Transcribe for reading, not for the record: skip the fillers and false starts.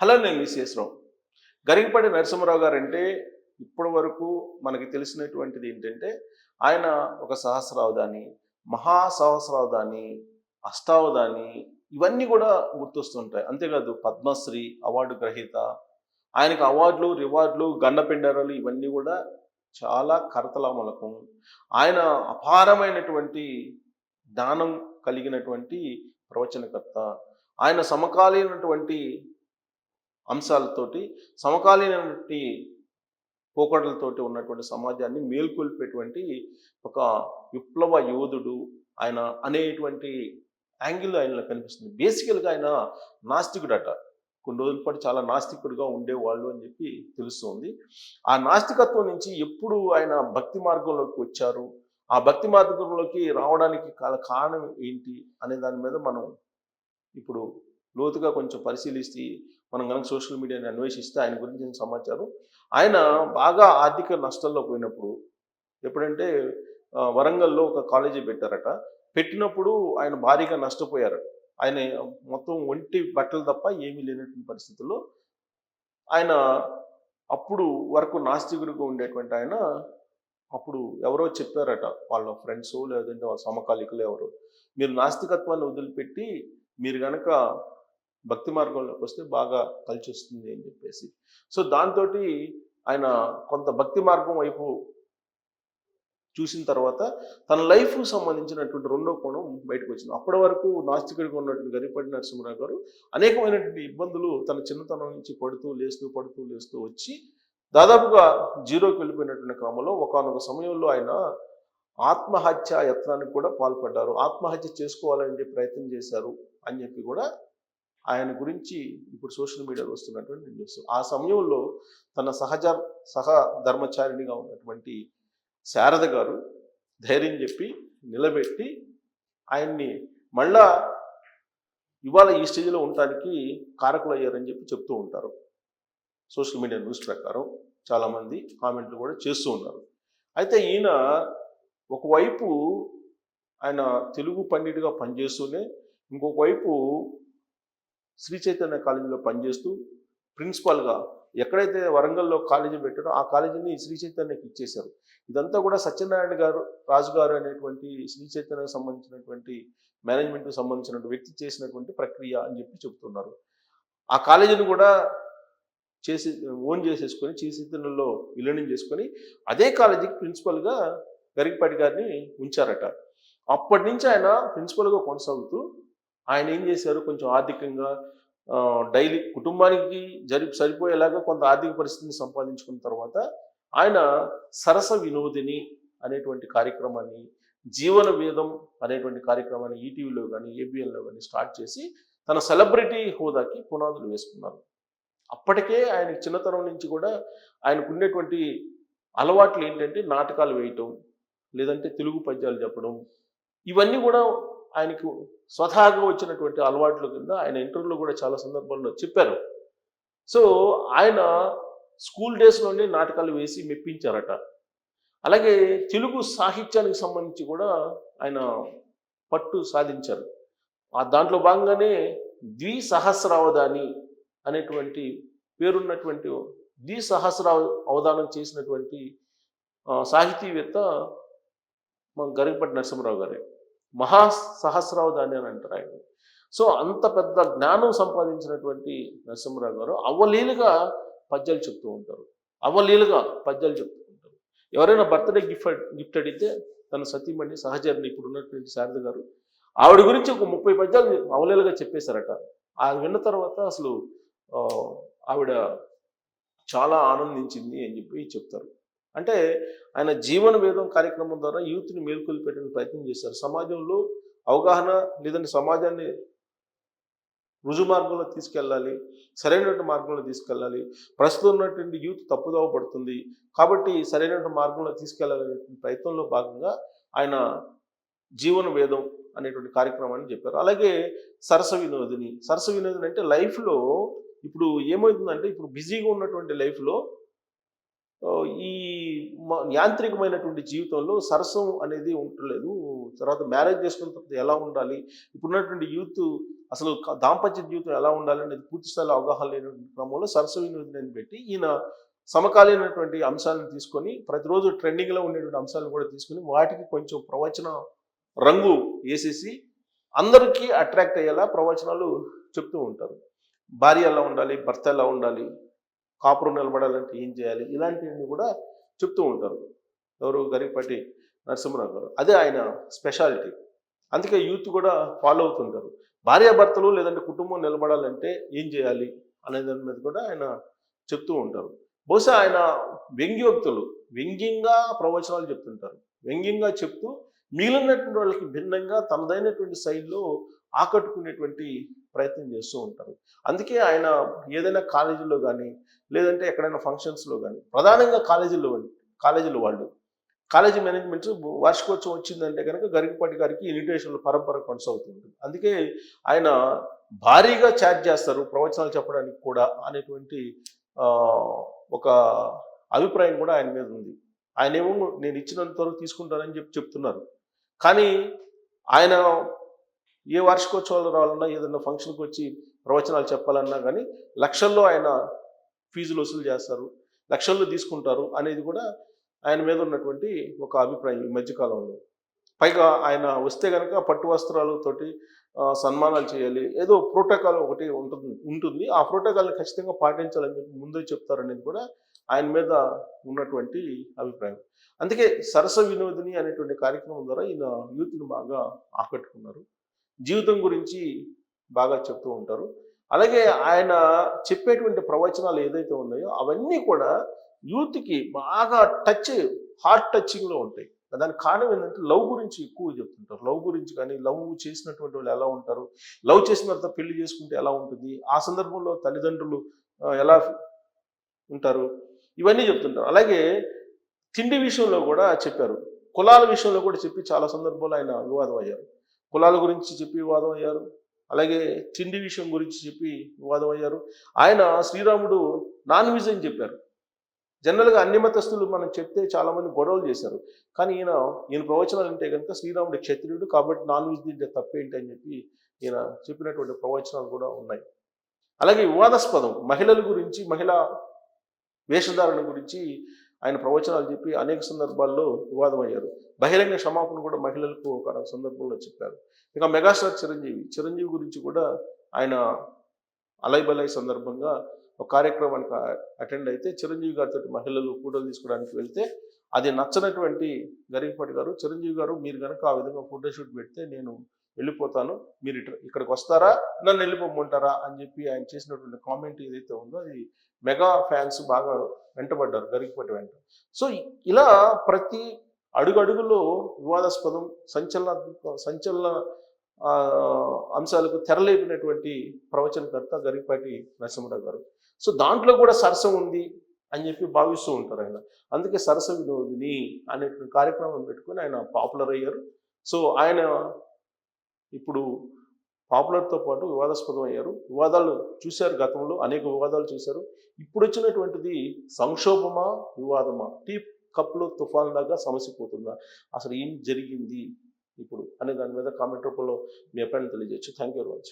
Hello, నేను మిస్ఎస్ రావు. Garikapati Narasimha Rao guarantee ఇప్పటి వరకు మనకి తెలిసినటువంటిది ఏంటంటే, ఆయన ఒక సహస్రావధాని, మహాసహస్రావధాని, అష్టావధాని ఇవన్నీ కూడా గుర్తొస్తుంటాయి. అంతేకాదు పద్మశ్రీ అవార్డు గ్రహీత. ఆయనకు అవార్డులు, రివార్డులు, గండపెండరాలు ఇవన్నీ కూడా చాలా కరతలామలకం. ఆయన అపారమైనటువంటి జ్ఞానం కలిగినటువంటి ప్రవచనకర్త. ఆయన సమకాలీనటువంటి అంశాలతోటి సమకాలీనటువంటి పోకడలతోటి ఉన్నటువంటి సమాజాన్ని మేల్కొల్పేటువంటి ఒక విప్లవ యోధుడు ఆయన అనేటువంటి యాంగిల్ ఆయనలో కనిపిస్తుంది. బేసికల్గా ఆయన నాస్తికుడట. కొన్ని రోజుల పాటు చాలా నాస్తికుడిగా ఉండేవాళ్ళు అని చెప్పి తెలుస్తుంది. ఆ నాస్తికత్వం నుంచి ఎప్పుడు ఆయన భక్తి మార్గంలోకి వచ్చారు, ఆ భక్తి మార్గంలోకి రావడానికి కారణం ఏంటి అనే దాని మీద మనం ఇప్పుడు లోతుగా కొంచెం పరిశీలిస్తే, మనం కనుక సోషల్ మీడియాని అన్వేషిస్తే ఆయన గురించిన సమాచారం, ఆయన బాగా ఆర్థిక నష్టాల్లో పోయినప్పుడు, ఎప్పుడంటే వరంగల్లో ఒక కాలేజీ పెట్టారట. పెట్టినప్పుడు ఆయన భారీగా నష్టపోయారు. ఆయన మొత్తం ఒంటి బట్టలు తప్ప ఏమీ లేనటువంటి పరిస్థితుల్లో ఆయన అప్పుడు వరకు నాస్తికుడిగా ఉండేటువంటి ఆయన అప్పుడు ఎవరో చెప్పారట, వాళ్ళ ఫ్రెండ్స్ లేదంటే వాళ్ళ సమకాలికులు ఎవరో, మీరు నాస్తికత్వాన్ని వదిలిపెట్టి మీరు కనుక భక్తి మార్గంలోకి వస్తే బాగా కలిసి వస్తుంది అని చెప్పేసి. సో దాంతో ఆయన కొంత భక్తి మార్గం వైపు చూసిన తర్వాత తన లైఫ్కు సంబంధించినటువంటి రెండో కోణం బయటకు వచ్చింది. అప్పటి వరకు నాస్తికుడిగా ఉన్నటువంటి గరికపాటి నరసింహారావు గారు అనేకమైనటువంటి ఇబ్బందులు తన చిన్నతనం నుంచి పడుతూ లేస్తూ వచ్చి దాదాపుగా జీరోకి వెళ్ళిపోయినటువంటి క్రమంలో ఒకానొక సమయంలో ఆయన ఆత్మహత్య యత్నానికి కూడా పాల్పడ్డారు. ఆత్మహత్య చేసుకోవాలని ప్రయత్నం చేశారు అని చెప్పి కూడా ఆయన గురించి ఇప్పుడు సోషల్ మీడియాలో వస్తున్నటువంటి న్యూస్. ఆ సమయంలో తన సహ ధర్మచారిణిగా ఉన్నటువంటి శారద గారు ధైర్యం చెప్పి నిలబెట్టి ఆయన్ని మళ్ళా ఇవాళ ఈ స్టేజ్లో ఉండటానికి కారకులు అయ్యారని చెప్పి చెప్తూ ఉంటారు. సోషల్ మీడియా న్యూస్ ప్రకారం చాలామంది కామెంట్లు కూడా చేస్తూ ఉన్నారు. అయితే ఈయన ఒకవైపు ఆయన తెలుగు పండితుడిగా పనిచేస్తూనే ఇంకొక వైపు శ్రీ చైతన్య కాలేజీలో పనిచేస్తూ ప్రిన్సిపాల్గా ఎక్కడైతే వరంగల్లో కాలేజీ పెట్టారో ఆ కాలేజీని శ్రీ చైతన్యకి ఇచ్చేశారు. ఇదంతా కూడా సత్యనారాయణ గారు రాజు గారు అనేటువంటి శ్రీ చైతన్యకు సంబంధించినటువంటి మేనేజ్మెంట్కి సంబంధించినటువంటి వ్యక్తి చేసినటువంటి ప్రక్రియ అని చెప్పి చెప్తున్నారు. ఆ కాలేజీని కూడా ఓన్ చేసేసుకొని శ్రీ చైతన్యంలో విలీనం చేసుకొని అదే కాలేజీకి ప్రిన్సిపల్గా గరికపాటి గారిని ఉంచారట. అప్పటి నుంచి ఆయన ప్రిన్సిపల్గా కొనసాగుతూ ఆయన ఏం చేశారు, కొంచెం ఆర్థికంగా డైలీ కుటుంబానికి సరిపోయేలాగా కొంత ఆర్థిక పరిస్థితిని సంపాదించుకున్న తర్వాత ఆయన సరస వినోదిని అనేటువంటి కార్యక్రమాన్ని, జీవన వేదం అనేటువంటి కార్యక్రమాన్ని ఈటీవీలో కానీ ఏబిఎన్లో కానీ స్టార్ట్ చేసి తన సెలబ్రిటీ హోదాకి పునాదులు వేసుకున్నారు. అప్పటికే ఆయన చిన్నతనం నుంచి కూడా ఆయనకు ఉండేటువంటి అలవాట్లు ఏంటంటే నాటకాలు వేయటం, లేదంటే తెలుగు పద్యాలు చెప్పడం, ఇవన్నీ కూడా ఆయనకు స్వతహాగా వచ్చినటువంటి అలవాట్ల కింద ఆయన ఇంటర్వ్యూలో కూడా చాలా సందర్భాల్లో చెప్పారు. సో ఆయన స్కూల్ డేస్లోనే నాటకాలు వేసి మెప్పించారట. అలాగే తెలుగు సాహిత్యానికి సంబంధించి కూడా ఆయన పట్టు సాధించారు. దాంట్లో భాగంగానే ద్విసహస్రావధాని అనేటువంటి పేరున్నటువంటి అవధానం చేసినటువంటి సాహితీవేత్త మన గరికపాటి నరసింహారావు గారే. మహాసహస్రావధాని అని అంటారు ఆయన. సో అంత పెద్ద జ్ఞానం సంపాదించినటువంటి నరసింహారావు గారు అవలీలుగా పద్యాలు చెప్తూ ఉంటారు. ఎవరైనా బర్త్డే గిఫ్ట్ అడిగితే తన సతీమణి సహచరిని ఇప్పుడు ఉన్నటువంటి శారద గారు ఆవిడ గురించి ఒక 30 పద్యాలు అవలీలుగా చెప్పేశారట. అది విన్న తర్వాత అసలు ఆవిడ చాలా ఆనందించింది అని చెప్పి చెప్తారు. అంటే ఆయన జీవన వేదం కార్యక్రమం ద్వారా యూత్ని మేల్కొల్పేయడానికి ప్రయత్నం చేశారు. సమాజంలో అవగాహన, లేదంటే సమాజాన్ని రుజు మార్గంలో తీసుకెళ్ళాలి, సరైనటువంటి మార్గంలో తీసుకెళ్ళాలి. ప్రస్తుతం ఉన్నటువంటి యూత్ తప్పుదోవ పడుతుంది కాబట్టి సరైనటువంటి మార్గంలో తీసుకెళ్లాలనే ప్రయత్నంలో భాగంగా ఆయన జీవన వేదం అనేటువంటి కార్యక్రమాన్ని చెప్పారు. అలాగే సరస వినోదిని అంటే లైఫ్లో ఇప్పుడు ఏమవుతుందంటే, ఇప్పుడు బిజీగా ఉన్నటువంటి లైఫ్లో ఈ యాంత్రికమైనటువంటి జీవితంలో సరసం అనేది ఉండలేదు. తర్వాత మ్యారేజ్ చేసుకున్న తర్వాత ఎలా ఉండాలి, ఇప్పుడున్నటువంటి యూత్ అసలు దాంపత్య జీవితం ఎలా ఉండాలనేది పూర్తి స్థాయిలో అవగాహన లేని క్రమంలో సరస వినోదిని పెట్టి ఈయన సమకాలీనటువంటి అంశాలను తీసుకొని ప్రతిరోజు ట్రెండింగ్లో ఉండేటువంటి అంశాలను కూడా తీసుకొని వాటికి కొంచెం ప్రవచన రంగు వేసేసి అందరికీ అట్రాక్ట్ అయ్యేలా ప్రవచనాలు చెప్తూ ఉంటారు. భార్య ఎలా ఉండాలి, భర్త ఎలా ఉండాలి, కాపురం నిలబడాలంటే ఏం చేయాలి, ఇలాంటివన్నీ కూడా చెప్తూ ఉంటారు. ఎవరు? గరికపాటి నరసింహరావు గారు. అదే ఆయన స్పెషాలిటీ. అందుకే యూత్ కూడా ఫాలో అవుతుంటారు. భార్యాభర్తలు లేదంటే కుటుంబం నిలబడాలంటే ఏం చేయాలి అనే దాని మీద కూడా ఆయన చెప్తూ ఉంటారు. బహుశా ఆయన వ్యంగ్యోక్తులు, వ్యంగ్యంగా ప్రవచనాలు చెప్తుంటారు. వ్యంగ్యంగా చెప్తూ మిగిలినటువంటి వాళ్ళకి భిన్నంగా తనదైనటువంటి శైలిలో ఆకట్టుకునేటువంటి ప్రయత్నం చేస్తూ ఉంటారు. అందుకే ఆయన ఏదైనా కాలేజీలో కానీ లేదంటే ఎక్కడైనా ఫంక్షన్స్లో కానీ ప్రధానంగా కాలేజీలో వాళ్ళు కాలేజీ మేనేజ్మెంట్ వార్షికోత్సవం వచ్చిందంటే కనుక గరికపాటి గారికి ఇన్విటేషన్ల పరంపర కొనసాగుతుంది. అందుకే ఆయన భారీగా ఛార్జ్ చేస్తారు ప్రవచనాలు చెప్పడానికి కూడా అనేటువంటి ఒక అభిప్రాయం కూడా ఆయన మీద ఉంది. ఆయనేమో నేను ఇచ్చినంత వరకు తీసుకుంటానని చెప్తున్నారు. కానీ ఆయన ఏ వార్షికోత్సవాలు రావాలన్నా ఏదన్నా ఫంక్షన్కి వచ్చి ప్రవచనాలు చెప్పాలన్నా కానీ లక్షల్లో ఆయన ఫీజులు వసూలు చేస్తారు, లక్షల్లో తీసుకుంటారు అనేది కూడా ఆయన మీద ఉన్నటువంటి ఒక అభిప్రాయం ఈ మధ్యకాలంలో. పైగా ఆయన వస్తే కనుక పట్టు వస్త్రాలతోటి సన్మానాలు చేయాలి, ఏదో ప్రోటోకాల్ ఒకటి ఉంటుంది. ఆ ప్రోటోకాల్ని ఖచ్చితంగా పాటించాలని చెప్పి ముందే చెప్తారనేది కూడా ఆయన మీద ఉన్నటువంటి అభిప్రాయం. అందుకే సరస వినోదిని అనేటువంటి కార్యక్రమం ద్వారా ఈయన యూత్ని బాగా ఆకట్టుకున్నారు. జీవితం గురించి బాగా చెప్తూ ఉంటారు. అలాగే ఆయన చెప్పేటువంటి ప్రవచనాలు ఏదైతే ఉన్నాయో అవన్నీ కూడా యూత్కి బాగా హార్ట్ టచింగ్లో ఉంటాయి. దానికి కారణం ఏంటంటే లవ్ గురించి ఎక్కువ చెప్తుంటారు. లవ్ గురించి కానీ, లవ్ చేసినటువంటి వాళ్ళు ఎలా ఉంటారు, లవ్ చేసిన తర్వాత పెళ్లి చేసుకుంటే ఎలా ఉంటుంది, ఆ సందర్భంలో తల్లిదండ్రులు ఎలా ఉంటారు, ఇవన్నీ చెప్తుంటారు. అలాగే తిండి విషయంలో కూడా చెప్పారు, కులాల విషయంలో కూడా చెప్పి చాలా సందర్భాల్లో ఆయన వివాదం అయ్యారు. కులాల గురించి చెప్పి వివాదం అయ్యారు, అలాగే తిండి విషయం గురించి చెప్పి వివాదం అయ్యారు. ఆయన శ్రీరాముడు నాన్ వెజ్ అని చెప్పారు. జనరల్గా అన్ని మతస్థులు మనం చెప్తే చాలామంది గొడవలు చేశారు. కానీ ఈయన ప్రవచనాలు అంటే కనుక శ్రీరాముడు క్షత్రియుడు కాబట్టి నాన్ వెజ్ తింటే తప్పేంటి అని చెప్పి ఈయన చెప్పినటువంటి ప్రవచనాలు కూడా ఉన్నాయి. అలాగే వివాదాస్పదం మహిళల గురించి, మహిళా వేషధారణ గురించి ఆయన ప్రవచనాలు చెప్పి అనేక సందర్భాల్లో వివాదం అయ్యారు. బహిరంగ క్షమాపణ కూడా మహిళలకు ఒక సందర్భంలో చెప్పారు. ఇక మెగాస్టార్ చిరంజీవి గురించి కూడా ఆయన అలైబలై సందర్భంగా ఒక కార్యక్రమానికి అటెండ్ అయితే చిరంజీవి గారితో మహిళలు ఫోటోలు తీసుకోవడానికి వెళ్తే అది నచ్చనటువంటి గరికపాటి గారు, చిరంజీవి గారు మీరు కనుక ఆ విధంగా ఫోటోషూట్ పెడితే నేను వెళ్ళిపోతాను, మీరు ఇక్కడికి వస్తారా, నన్ను వెళ్ళిపోమంటారా అని చెప్పి ఆయన చేసినటువంటి కామెంట్ ఏదైతే ఉందో అది మెగా ఫ్యాన్స్ బాగా వెంటబడ్డారు గరికపాటి వెంట. సో ఇలా ప్రతి అడుగడుగులో వివాదాస్పదం, సంచలన అంశాలకు తెరలేపినటువంటి ప్రవచనకర్త గరికపాటి నరసింహరావు గారు. సో దాంట్లో కూడా సరసం ఉంది అని చెప్పి భావిస్తూ ఉంటారు ఆయన. అందుకే సరస వినోదిని అనేటువంటి కార్యక్రమం పెట్టుకొని ఆయన పాపులర్ అయ్యారు. సో ఆయన ఇప్పుడు పాపులర్తో పాటు వివాదాస్పదం అయ్యారు. వివాదాలు చూశారు, గతంలో అనేక వివాదాలు చూశారు. ఇప్పుడు వచ్చినటువంటిది సంక్షోభమా వివాదమా, టీ కప్లో తుఫాన్ లాగా సమసిపోతుందా, అసలు ఏం జరిగింది ఇప్పుడు అనే దాని మీద కామెంట్ రూపంలో మీ అభిప్రాయం తెలియజేయచ్చు. Thank you very much.